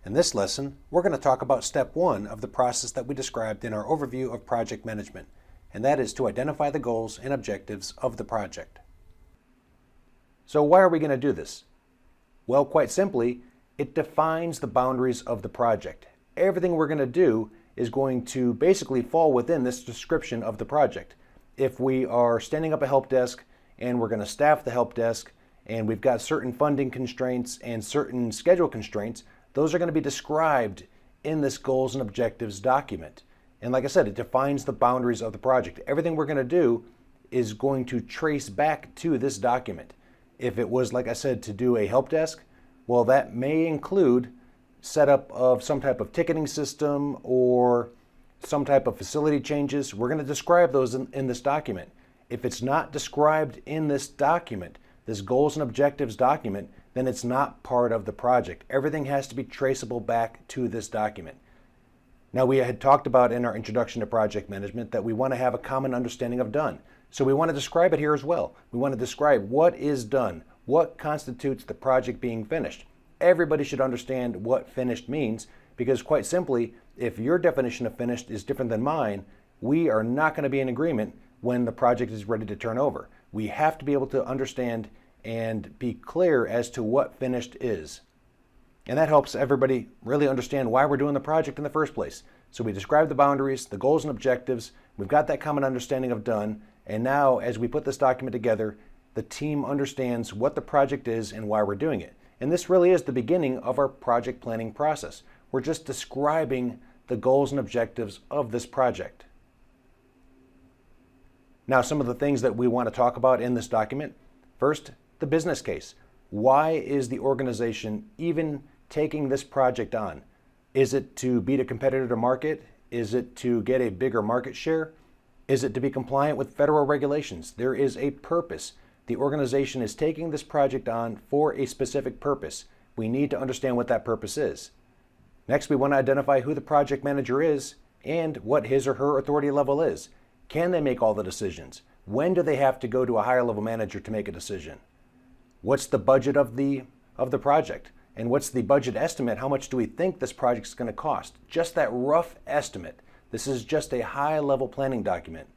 In this lesson, we're going to talk about step 1 of the process that we described in our overview of project management, and that is to identify the goals and objectives of the project. So why are we going to do this? Well, quite simply, it defines the boundaries of the project. Everything we're going to do is going to basically fall within this description of the project. If we are standing up a help desk and we're going to staff the help desk and we've got certain funding constraints and certain schedule constraints, those are going to be described in this goals and objectives document. And like I said, it defines the boundaries of the project. Everything we're going to do is going to trace back to this document. If it was, like I said, to do a help desk, well, that may include setup of some type of ticketing system or some type of facility changes. We're going to describe those in this document. If it's not described in this document, this goals and objectives document, then it's not part of the project. Everything has to be traceable back to this document. Now, we had talked about in our introduction to project management that we want to have a common understanding of done. So we want to describe it here as well. We want to describe what is done, what constitutes the project being finished. Everybody should understand what finished means, because quite simply, if your definition of finished is different than mine, we are not going to be in agreement when the project is ready to turn over. We have to be able to understand and be clear as to what finished is. And that helps everybody really understand why we're doing the project in the first place. So we describe the boundaries, the goals and objectives, we've got that common understanding of done, and now as we put this document together, the team understands what the project is and why we're doing it. And this really is the beginning of our project planning process. We're just describing the goals and objectives of this project. Now, some of the things that we want to talk about in this document. First, the business case. Why is the organization even taking this project on? Is it to beat a competitor to market? Is it to get a bigger market share? Is it to be compliant with federal regulations? There is a purpose. The organization is taking this project on for a specific purpose. We need to understand what that purpose is. Next, we want to identify who the project manager is and what his or her authority level is. Can they make all the decisions? When do they have to go to a higher level manager to make a decision? What's the budget of the project? And what's the budget estimate? How much do we think this project is going to cost? Just that rough estimate. This is just a high level planning document.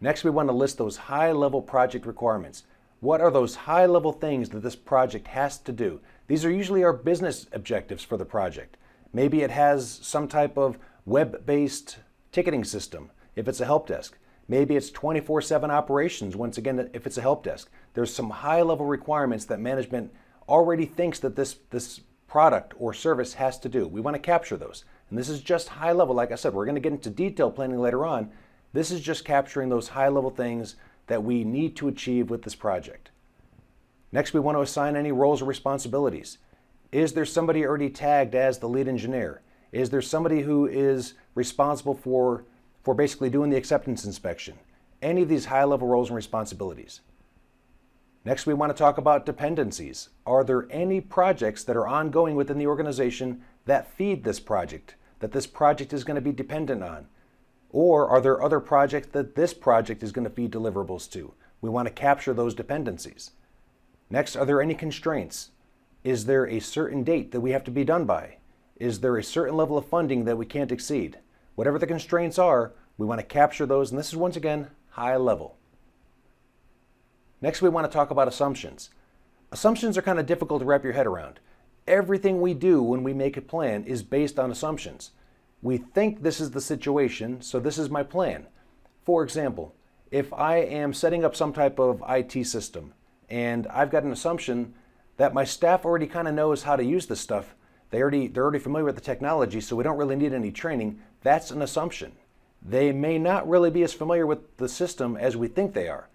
Next, we want to list those high level project requirements. What are those high level things that this project has to do? These are usually our business objectives for the project. Maybe it has some type of web-based ticketing system if it's a help desk. Maybe it's 24/7 operations, once again, if it's a help desk. There's some high-level requirements that management already thinks that this product or service has to do. We want to capture those. And this is just high level. Like I said, we're going to get into detailed planning later on. This is just capturing those high-level things that we need to achieve with this project. Next, we want to assign any roles or responsibilities. Is there somebody already tagged as the lead engineer? Is there somebody who is responsible for basically doing the acceptance inspection? Any of these high-level roles and responsibilities. Next, we want to talk about dependencies. Are there any projects that are ongoing within the organization that feed this project, that this project is going to be dependent on? Or are there other projects that this project is going to feed deliverables to? We want to capture those dependencies. Next, are there any constraints? Is there a certain date that we have to be done by? Is there a certain level of funding that we can't exceed? Whatever the constraints are, we want to capture those, and this is once again high level. Next, we want to talk about assumptions. Assumptions are kind of difficult to wrap your head around. Everything we do when we make a plan is based on assumptions. We think this is the situation, so this is my plan. For example, if I am setting up some type of IT system and I've got an assumption that my staff already kind of knows how to use this stuff, they're already familiar with the technology, so we don't really need any training, that's an assumption. They may not really be as familiar with the system as we think they are.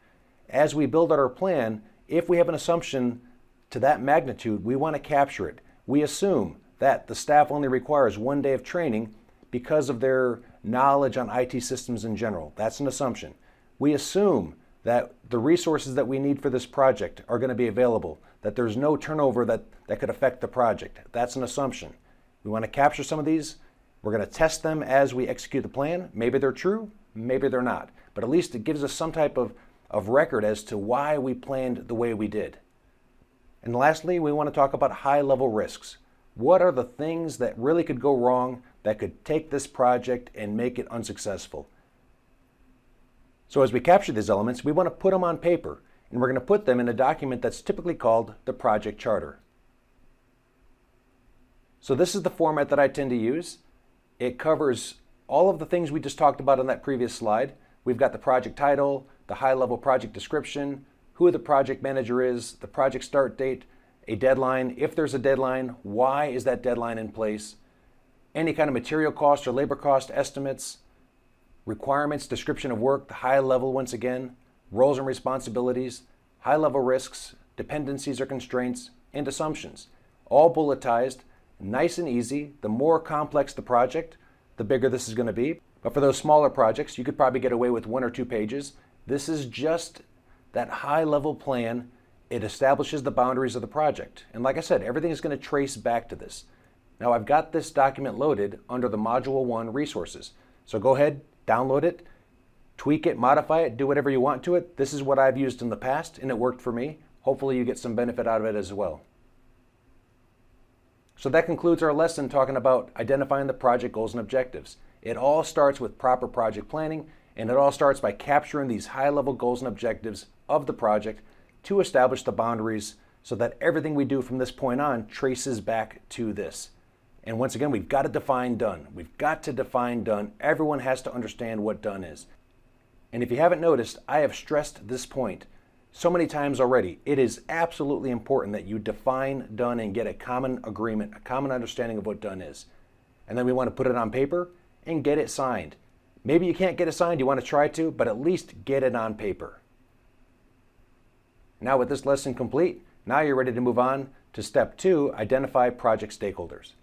As we build out our plan, if we have an assumption to that magnitude, we want to capture it. We assume that the staff only requires 1 day of training because of their knowledge on IT systems in general. That's an assumption. We assume that the resources that we need for this project are going to be available, that there's no turnover that could affect the project. That's an assumption. We want to capture some of these. We're going to test them as we execute the plan. Maybe they're true, maybe they're not. But at least it gives us some type of record as to why we planned the way we did. And lastly, we want to talk about high-level risks. What are the things that really could go wrong that could take this project and make it unsuccessful? So as we capture these elements, we want to put them on paper, and we're going to put them in a document that's typically called the project charter. So this is the format that I tend to use. It covers all of the things we just talked about on that previous slide. We've got the project title, the high-level project description, who the project manager is, the project start date, a deadline. If there's a deadline, why is that deadline in place? Any kind of material cost or labor cost estimates, requirements, description of work, the high level once again, roles and responsibilities, high-level risks, dependencies or constraints, and assumptions. All bulletized, nice and easy. The more complex the project, the bigger this is going to be. But for those smaller projects, you could probably get away with 1 or 2 pages. This is just that high-level plan. It establishes the boundaries of the project. And like I said, everything is going to trace back to this. Now I've got this document loaded under the Module 1 resources. So go ahead, download it, tweak it, modify it, do whatever you want to it. This is what I've used in the past and it worked for me. Hopefully you get some benefit out of it as well. So that concludes our lesson talking about identifying the project goals and objectives. It all starts with proper project planning, and it all starts by capturing these high-level goals and objectives of the project to establish the boundaries so that everything we do from this point on traces back to this. And once again, we've got to define done. We've got to define done. Everyone has to understand what done is. And if you haven't noticed, I have stressed this point so many times already. It is absolutely important that you define done and get a common agreement, a common understanding of what done is. And then we want to put it on paper and get it signed. Maybe you can't get it signed, you want to try to, but at least get it on paper. Now with this lesson complete, now you're ready to move on to step 2, identify project stakeholders.